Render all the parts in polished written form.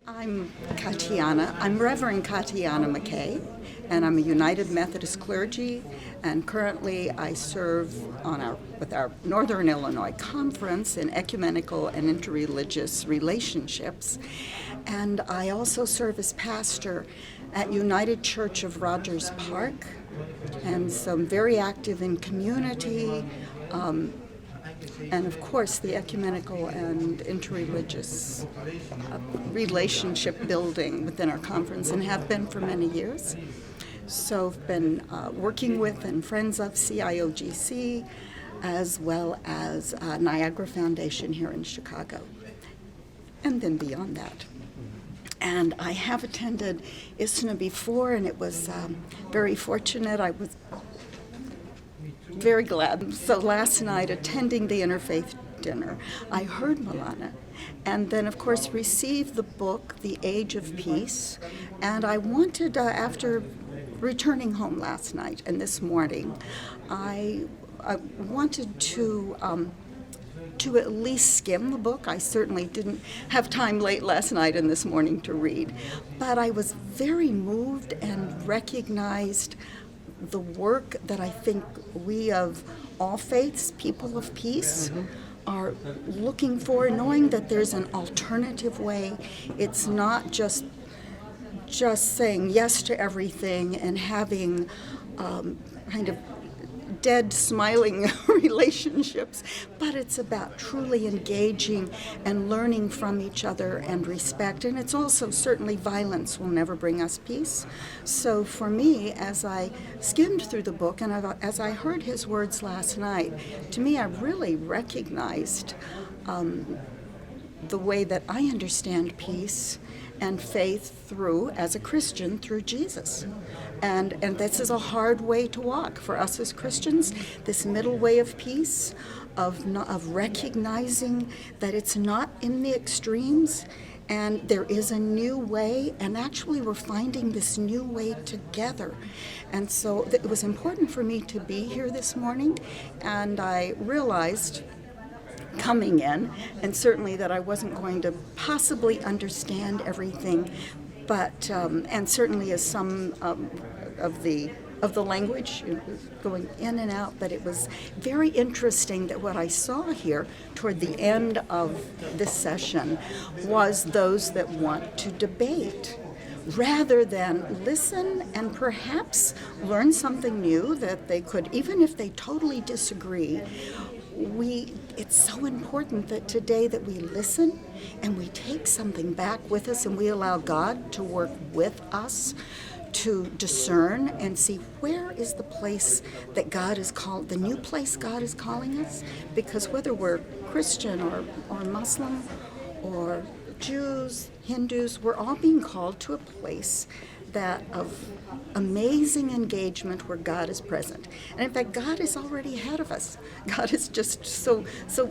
I'm Catyana. I'm Reverend Catyana Makay, and I'm a United Methodist clergy, and currently I serve with our Northern Illinois Conference in ecumenical and interreligious relationships, and I also serve as pastor at United Church of Rogers Park, and so I'm very active in community, and of course the ecumenical and interreligious relationship building within our conference, and have been for many years. So I've been working with and friends of CIOGC, as well as Niagara Foundation here in Chicago, and then beyond that. And I have attended ISNA before, and it was very fortunate. I was very glad. So last night, attending the interfaith dinner, I heard Maulana, and then of course received the book, The Age of Peace, and I wanted, after returning home last night and this morning, I wanted to at least skim the book. I certainly didn't have time late last night and this morning to read, but I was very moved and recognized the work that I think we of all faiths, people of peace, are looking for, knowing that there's an alternative way. It's not just saying yes to everything and having kind of dead, smiling relationships, but it's about truly engaging and learning from each other and respect. And it's also certainly violence will never bring us peace. So for me, as I skimmed through the book and as I heard his words last night, to me I really recognized the way that I understand peace and faith through, as a Christian, through Jesus. And this is a hard way to walk for us as Christians, this middle way of peace, of recognizing that it's not in the extremes, and there is a new way, and actually we're finding this new way together. And so it was important for me to be here this morning, and I realized coming in, and certainly that I wasn't going to possibly understand everything, but and certainly as some of the language going in and out, but it was very interesting that what I saw here toward the end of this session was those that want to debate rather than listen and perhaps learn something new that they could, even if they totally disagree. It's so important that today that we listen and we take something back with us and we allow God to work with us to discern and see where is the place that God is called, the new place God is calling us. Because whether we're Christian or Muslim or Jews, Hindus, we're all being called to a place that of amazing engagement where God is present. And in fact, God is already ahead of us. God is just so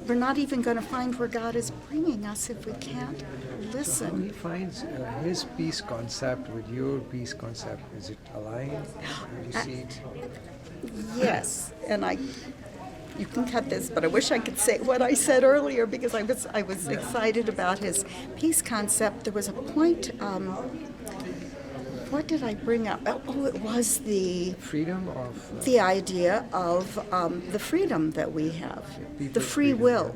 we're not even going to find where God is bringing us if we can't listen. How he finds his peace concept with your peace concept. Is it aligned? Do you see it? Yes, and you can cut this, but I wish I could say what I said earlier because I was excited about his peace concept. There was a point. What did I bring up? Oh, it was the freedom of the idea of the freedom that we have, the free will.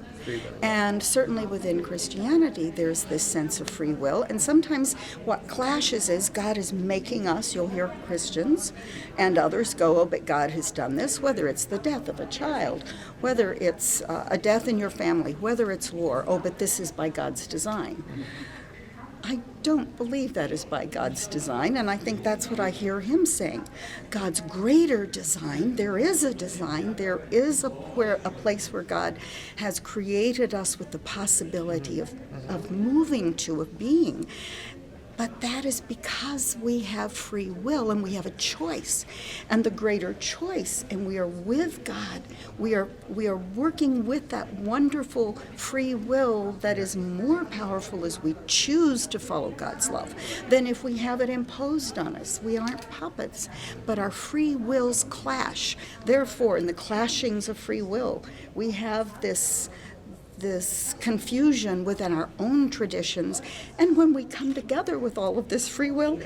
And certainly within Christianity, there's this sense of free will. And sometimes what clashes is God is making us, you'll hear Christians and others go, oh, but God has done this, whether it's the death of a child, whether it's a death in your family, whether it's war, oh, but this is by God's design. I don't believe that is by God's design, and I think that's what I hear him saying. God's greater design, there is a design, there is a place where God has created us with the possibility of moving to, of being. But that is because we have free will and we have a choice. And the greater choice, and we are with God, we are working with that wonderful free will that is more powerful as we choose to follow God's love than if we have it imposed on us. We aren't puppets, but our free wills clash. Therefore, in the clashings of free will, we have this this confusion within our own traditions. And when we come together with all of this free will,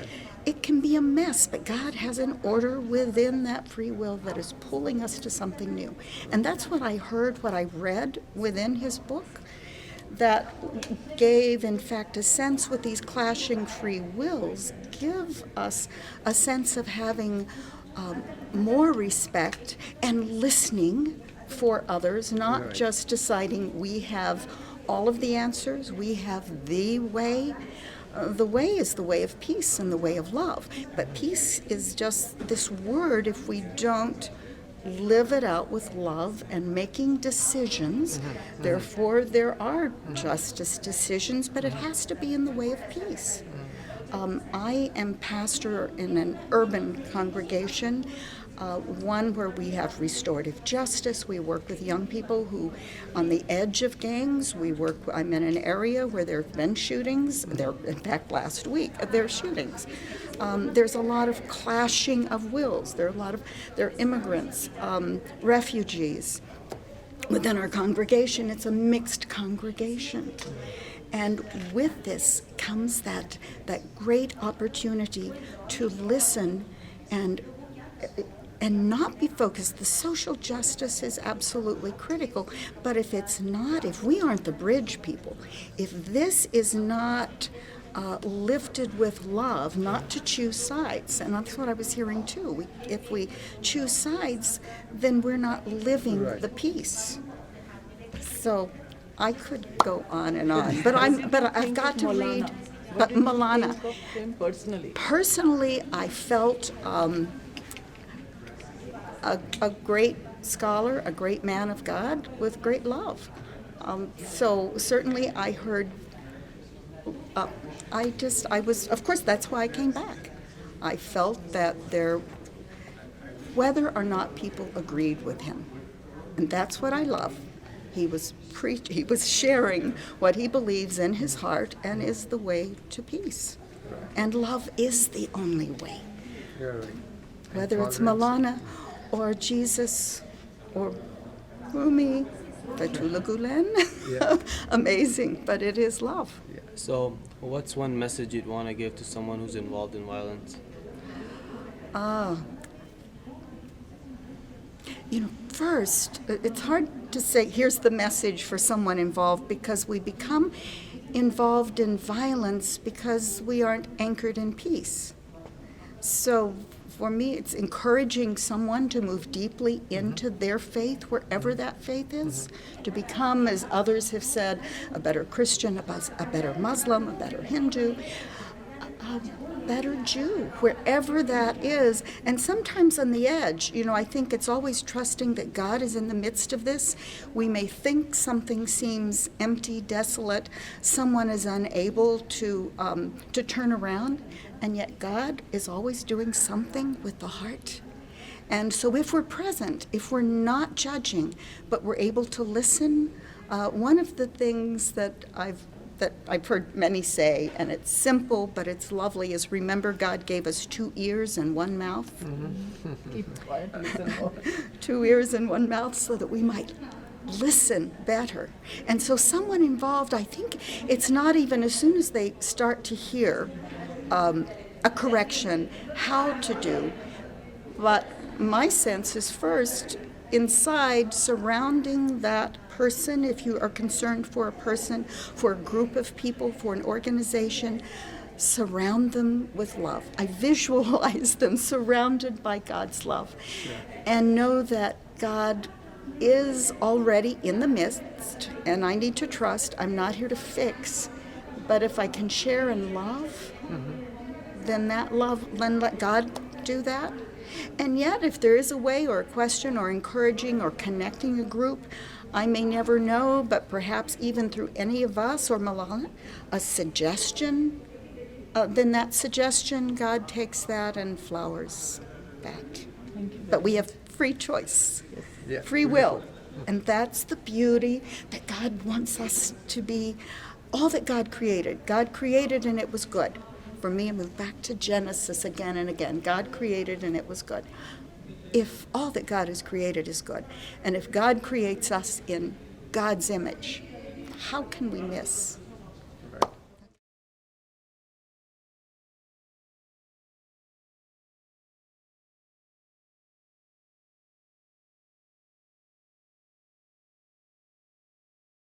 it can be a mess, but God has an order within that free will that is pulling us to something new. And that's what I heard, what I read within his book, that gave, in fact, a sense with these clashing free wills, give us a sense of having more respect and listening for others, not just deciding we have all of the answers, we have the way. The way is the way of peace and the way of love. But peace is just this word if we don't live it out with love and making decisions. Therefore, there are justice decisions, but it has to be in the way of peace. I am pastor in an urban congregation, one where we have restorative justice. We work with young people who, on the edge of gangs, I'm in an area where there have been shootings. In fact, last week, there are shootings. There's a lot of clashing of wills. There are immigrants, refugees. Within our congregation, it's a mixed congregation. And with this comes that great opportunity to listen and not be focused. The social justice is absolutely critical, but if we aren't the bridge people, if this is not lifted with love, not to choose sides, and that's what I was hearing too. If we choose sides, then we're not living the peace. So I could go on and on, but I've got to read. But Maulana, personally, I felt a great scholar, a great man of God with great love. So certainly I heard. Of course, that's why I came back. I felt that whether or not people agreed with him, and that's what I love. He was sharing what he believes in his heart and is the way to peace. And love is the only way. Whether it's Maulana or Jesus or Rumi, Fethullah Gulen, amazing, but it is love. So, what's one message you'd want to give to someone who's involved in violence? First, it's hard to say, here's the message for someone involved, because we become involved in violence because we aren't anchored in peace. So for me, it's encouraging someone to move deeply into their faith, wherever that faith is, to become, as others have said, a better Christian, a better Muslim, a better Hindu, a better Jew, wherever that is. And sometimes on the edge, I think it's always trusting that God is in the midst of this. We may think something seems empty, desolate, someone is unable to turn around, and yet God is always doing something with the heart. And so if we're present, if we're not judging, but we're able to listen, one of the things that I've heard many say, and it's simple but it's lovely, is remember God gave us 2 ears and 1 mouth. Keep quiet, listen more. 2 ears and 1 mouth so that we might listen better. And so someone involved, I think it's not even as soon as they start to hear a correction, how to do, but my sense is first inside surrounding that person, if you are concerned for a person, for a group of people, for an organization, surround them with love. I visualize them surrounded by God's love, and know that God is already in the midst, and I need to trust. I'm not here to fix, but if I can share in love, then let God do that. And yet, if there is a way or a question or encouraging or connecting a group, I may never know, but perhaps even through any of us or Maulana, a suggestion, then that suggestion, God takes that and flowers back. But we have free choice, free will. And that's the beauty that God wants us to be, all that God created. God created and it was good. For me, I move back to Genesis again and again. God created and it was good. If all that God has created is good, and if God creates us in God's image, how can we miss